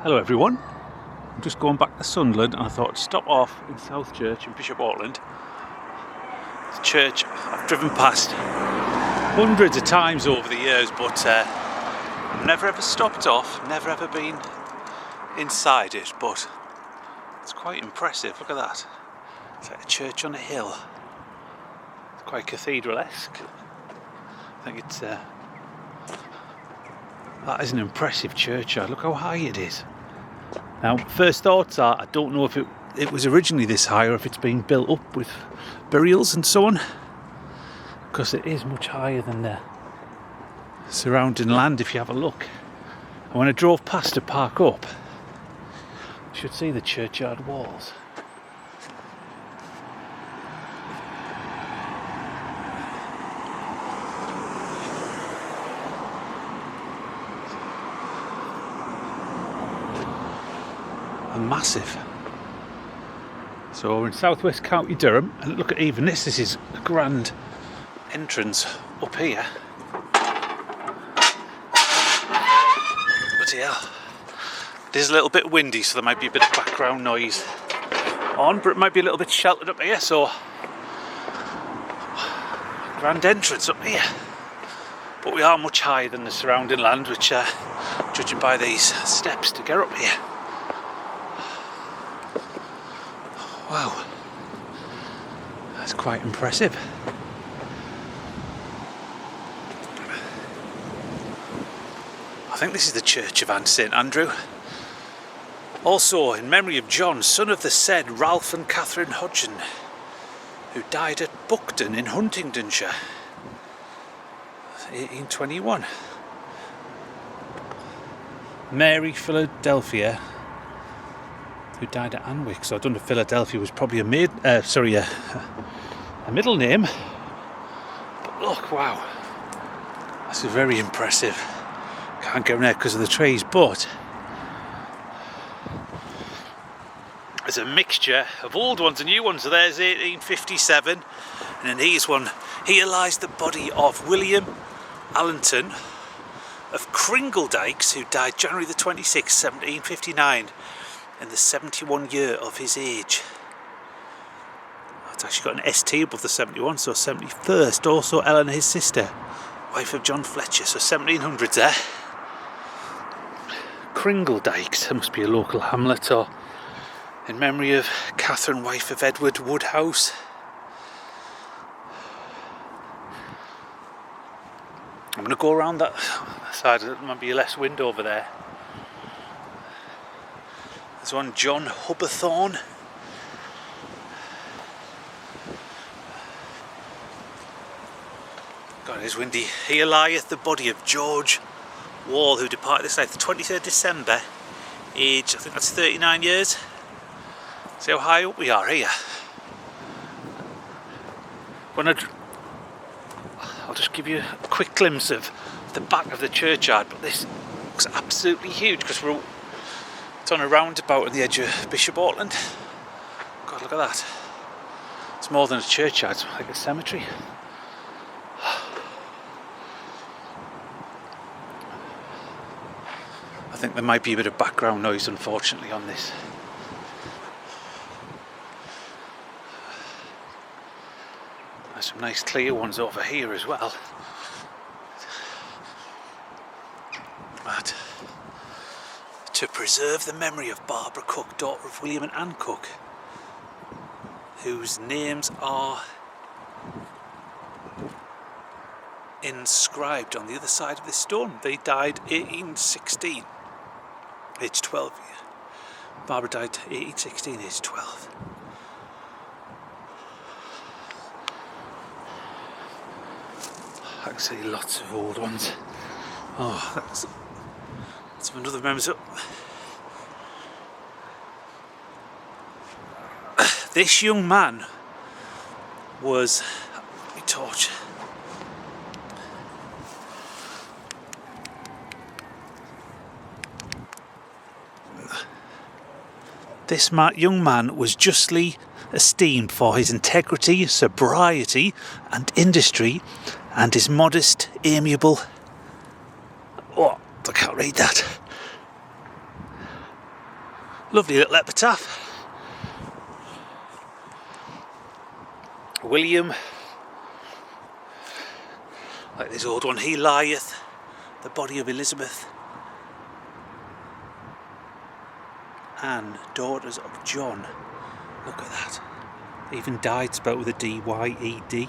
Hello everyone, I'm just going back to Sunderland and I thought I'd stop off in South Church in Bishop Auckland. It's a church I've driven past hundreds of times over the years, but I've never ever stopped off, never ever been inside it, but it's quite impressive. Look at that. It's like a church on a hill. It's quite cathedral-esque. I think it's that is an impressive churchyard. Look how high it is. Now, first thoughts are, I don't know if it was originally this high or if it's been built up with burials and so on, because it is much higher than the surrounding land if you have a look. And when I drove past to park up, you should see the churchyard walls. Massive. So we're in southwest County Durham, and look at even this. This is a grand entrance up here. Bloody hell. It is a little bit windy, so there might be a bit of background noise on, but it might be a little bit sheltered up here. So grand entrance up here, but we are much higher than the surrounding land, which judging by these steps to get up here. Wow, that's quite impressive. I think this is the Church of St Andrew. Also in memory of John, son of the said Ralph and Catherine Hodgson, who died at Buckton in Huntingdonshire, 1821. Mary Philadelphia, who died at Anwick. So I don't know if Philadelphia was probably a middle name. But look, wow, this is very impressive. Can't get in there because of the trees, but there's a mixture of old ones and new ones. So there's 1857, and then here's one. Here lies the body of William Allenton of Kringledykes, who died January the 26th, 1759. In the 71 year of his age. It's actually got an ST above the 71, so 71st. Also Eleanor, his sister, wife of John Fletcher, so 1700s there. Kringledykes, there must be a local hamlet, or in memory of Catherine, wife of Edward Woodhouse. I'm going to go around that side. There might be a less wind over there. There's one John Hubberthorne. God, it is windy. Here lieth the body of George Wall, who departed this life the 23rd December, age, I think that's 39 years. See how high up we are here. I'll just give you a quick glimpse of the back of the churchyard, but this looks absolutely huge because it's on a roundabout on the edge of Bishop Auckland. God, look at that. It's more than a churchyard, it's like a cemetery. I think there might be a bit of background noise, unfortunately, on this. There's some nice clear ones over here as well. But to preserve the memory of Barbara Cook, daughter of William and Anne Cook, whose names are inscribed on the other side of this stone. They died 1816, age 12. Barbara died 1816, age 12. I can see lots of old ones. Oh, that's another memory. This young man was, let me torch. This young man was justly esteemed for his integrity, sobriety and industry, and his modest, amiable... Oh, I can't read that. Lovely little epitaph. William, like this old one, he lieth, the body of Elizabeth, and daughters of John. Look at that. Even died spelled with a D-Y-E-D.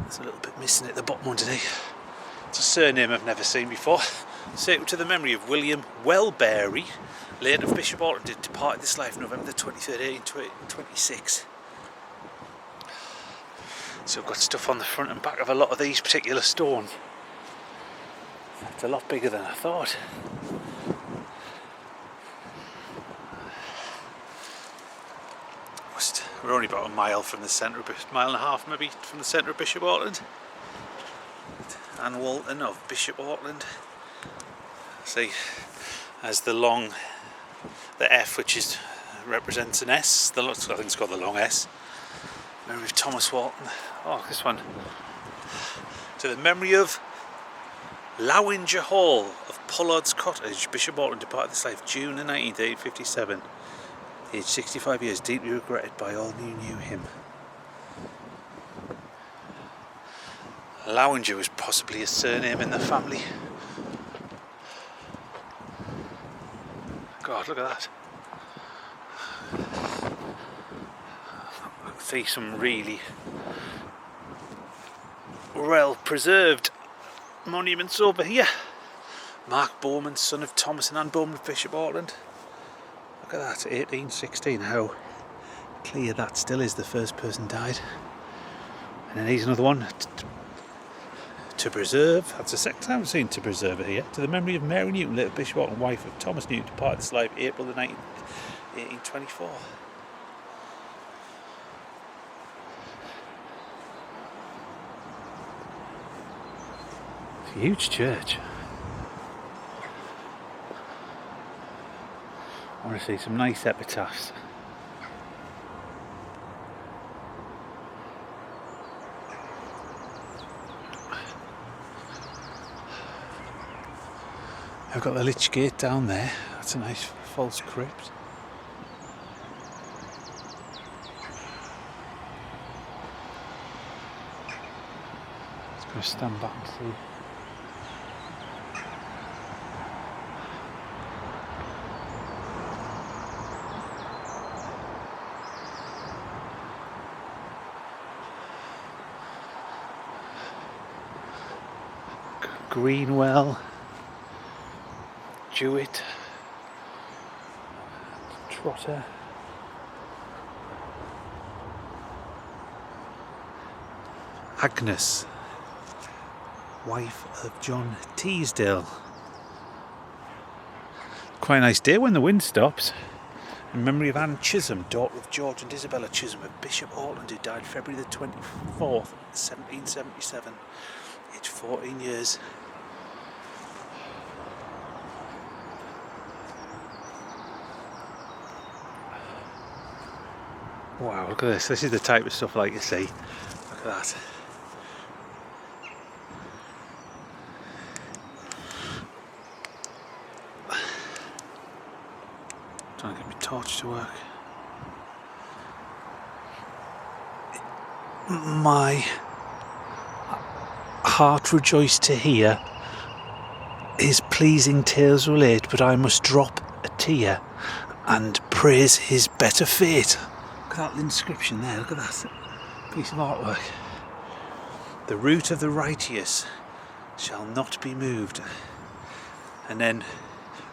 There's a little bit missing at the bottom underneath. It's a surname I've never seen before. Sacred to the memory of William Wellberry, late of Bishop Auckland, departed this life November the 23rd, 1826. So I've got stuff on the front and back of a lot of these particular stones. It's a lot bigger than I thought. We're only about a mile from the centre of mile and a half maybe from the centre of Bishop Auckland. Anne Walton of Bishop Auckland. See, as the F, which represents an S, I think it's called the long S. Memory of Thomas Walton. Oh, this one. To the memory of Lowinger Hall of Pollard's Cottage, Bishop Auckland, departed this life June the 19th, 1857. Aged 65 years, deeply regretted by all who knew him. Lowinger was possibly a surname in the family. God, look at that. I can see some really well preserved monuments over here. Mark Bowman, son of Thomas and Anne Bowman of Bishop Auckland. Look at that, 1816, how clear that still is. The first person died. And then here's another one. To preserve, that's the second time I've seen to preserve it here. To the memory of Mary Newton, late Bishop Auckland, wife of Thomas Newton, departed this life April the 19th, 1824. It's a huge church. I want to see some nice epitaphs. I've got the Lich Gate down there. That's a nice false crypt. Just going to stand back and see. Greenwell, Jewett, Trotter, Agnes, wife of John Teasdale. Quite a nice day when the wind stops. In memory of Anne Chisholm, daughter of George and Isabella Chisholm of Bishop Auckland, who died February the 24th, 1777, aged 14 years. Wow, look at this. This is the type of stuff I like to see. Look at that. Trying to get my torch to work. My heart rejoiced to hear his pleasing tales relate, but I must drop a tear and praise his better fate. Look at that inscription there, look at that piece of artwork. The root of the righteous shall not be moved. And then,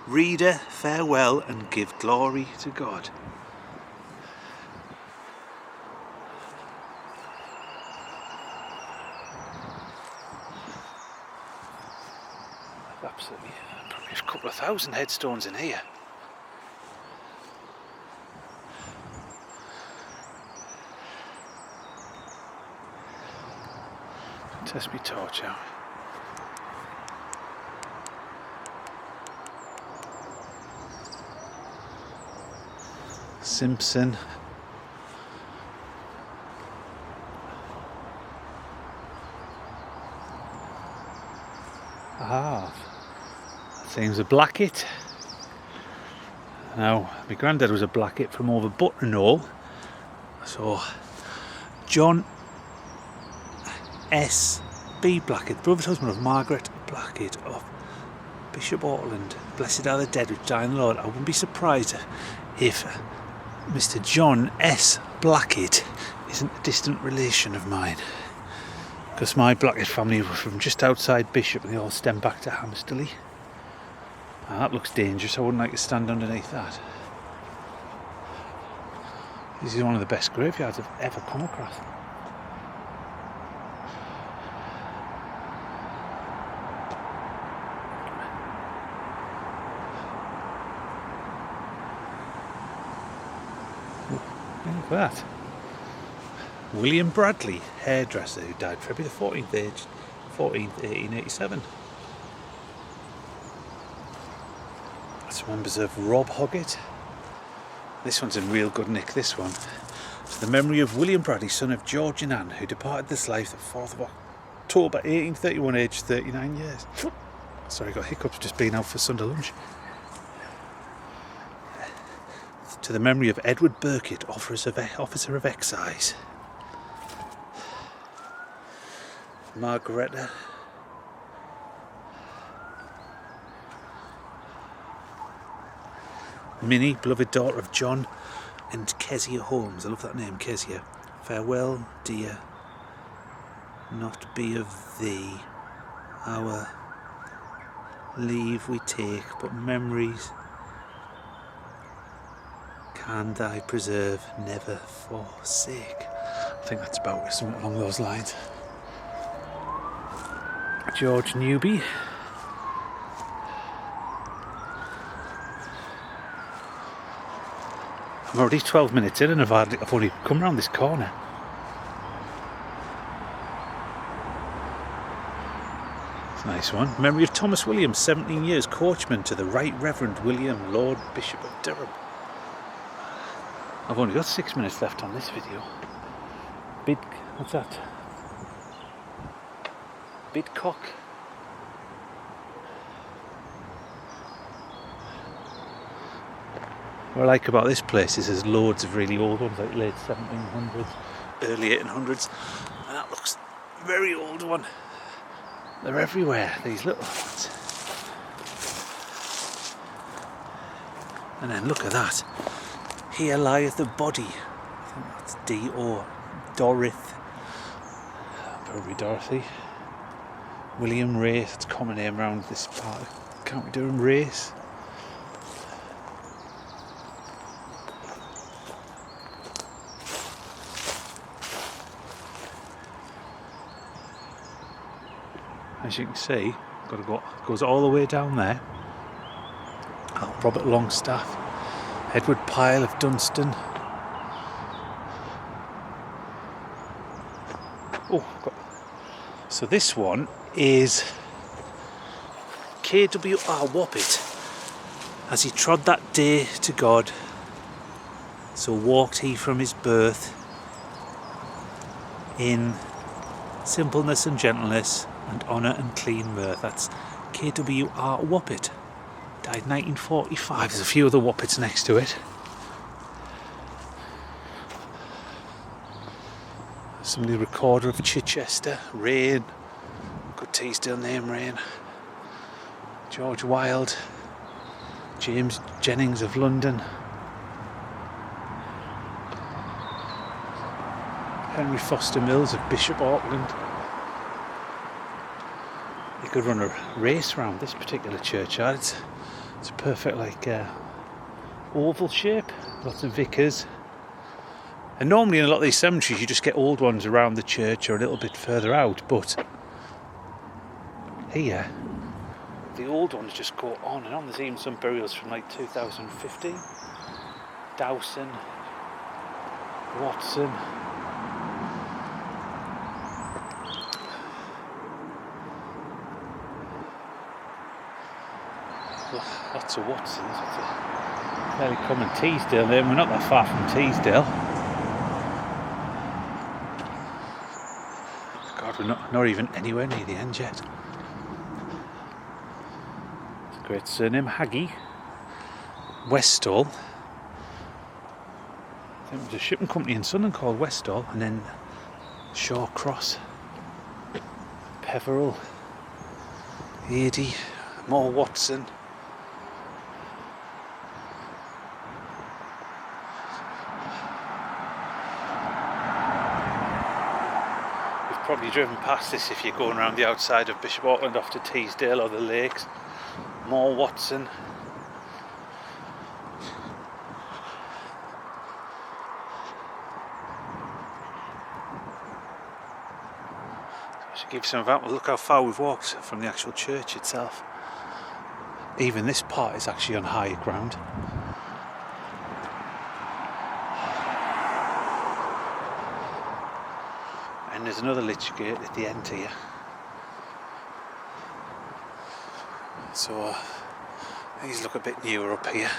reader, farewell and give glory to God. Absolutely, probably a couple of thousand headstones in here. Test my torch out. Simpson. Ah, that seems a Blackett. Now, my granddad was a Blackett from over Buttonall, so John S. B. Blackett, brother husband of Margaret Blackett of Bishop Auckland, blessed are the dead which die in the Lord. I wouldn't be surprised if Mr. John S. Blackett isn't a distant relation of mine, because my Blackett family were from just outside Bishop and they all stem back to Hamsterley. Now, that looks dangerous. I wouldn't like to stand underneath that. This is one of the best graveyards I've ever come across. Look at that. William Bradley, hairdresser, who died February the 14th, aged 14th, 1887. That's members of Rob Hoggett. This one's in real good nick, this one. To the memory of William Bradley, son of George and Anne, who departed this life the 4th of October 1831, aged 39 years. Sorry, got hiccups just being out for Sunday lunch. To the memory of Edward Burkitt, officer of excise. Margaretta. Minnie, beloved daughter of John and Kezia Holmes. I love that name, Kezia. Farewell, dear, not be of thee. Our leave we take, but memories can thy preserve, never forsake. I think that's about something along those lines. George Newby. I'm already 12 minutes in and I've only come round this corner. It's a nice one. Memory of Thomas Williams, 17 years, coachman to the Right Reverend William Lord Bishop of Durham. I've only got 6 minutes left on this video. What's that? Bidcock. What I like about this place is there's loads of really old ones, like late 1700s, early 1800s, and that looks a very old one. They're everywhere, these little ones. And then look at that. Here lieth the body. I think that's D.O. Dorith. Probably Dorothy. William Race, that's a common name around this part of County Durham, Race. As you can see, goes all the way down there. Oh, Robert Longstaff, Edward Pyle of Dunstan. So this one is K.W.R. Woppett, as he trod that day to God, so walked he from his birth in simpleness and gentleness and honour and clean mirth. That's K.W.R. Woppett. Died 1945. There's a few other Woppets next to it. Somebody recorder of Chichester, Rain. Good Teesdale name, Rain. George Wilde, James Jennings of London. Henry Foster Mills of Bishop Auckland. You could run a race around this particular churchyard. It's a perfect oval shape, lots of vicars. And normally in a lot of these cemeteries you just get old ones around the church or a little bit further out, but here the old ones just go on and on. There's even some burials from like 2015. Dowson, Watson. Lots of Watsons. It's a fairly common Teesdale name. We're not that far from Teesdale. God, we're not even anywhere near the end yet. It's a great surname, Haggie. Westall. I think there was a shipping company in Sunderland called Westall, and then Shaw Cross, Peveril, Ady, Moore Watson. You've probably driven past this if you're going around the outside of Bishop Auckland off to Teesdale or the lakes. Moore Watson. Give some of that. Look how far we've walked from the actual church itself. Even this part is actually on higher ground. And there's another lich gate at the end here. So these look a bit newer up here.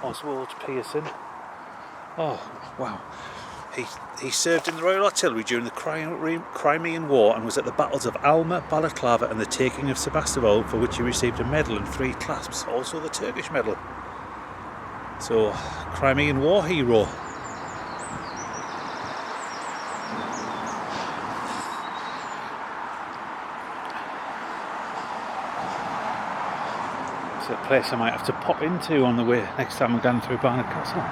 Oswald Pearson. Oh, wow. He served in the Royal Artillery during the Crimean War and was at the battles of Alma, Balaclava and the taking of Sebastopol, for which he received a medal and 3 clasps, also the Turkish medal. So, Crimean War hero. It's a place I might have to pop into on the way next time I'm going through Barnard Castle.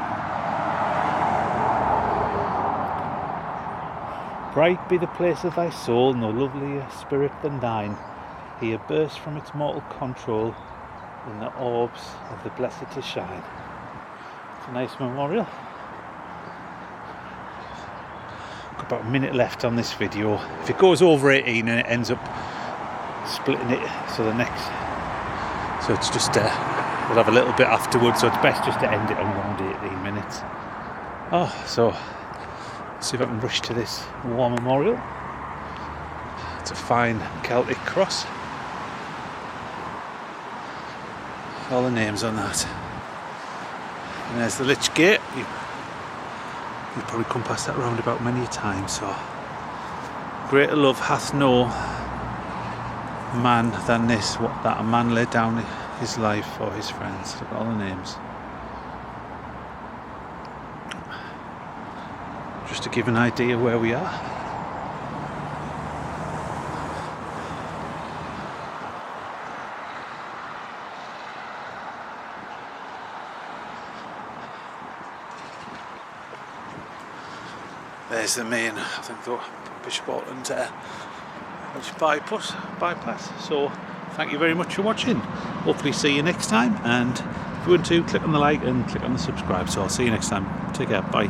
Bright be the place of thy soul, no lovelier spirit than thine. Here burst from its mortal control in the orbs of the blessed to shine. It's a nice memorial. Got about a minute left on this video. If it goes over 18 and it ends up splitting it, so it's just we'll have a little bit afterwards, so it's best just to end it on around 18 minutes. So see if I can rush to this war memorial. It's a fine Celtic cross. All the names on that. And there's the Lich Gate. You've probably come past that roundabout many a time. So, greater love hath no man than this, that a man laid down his life for his friends. Look at all the names. Just to give an idea where we are. There's the main, I think, the Bishop Auckland bypass. So thank you very much for watching. Hopefully see you next time, and if you want to, click on the like and click on the subscribe. So I'll see you next time. Take care. Bye.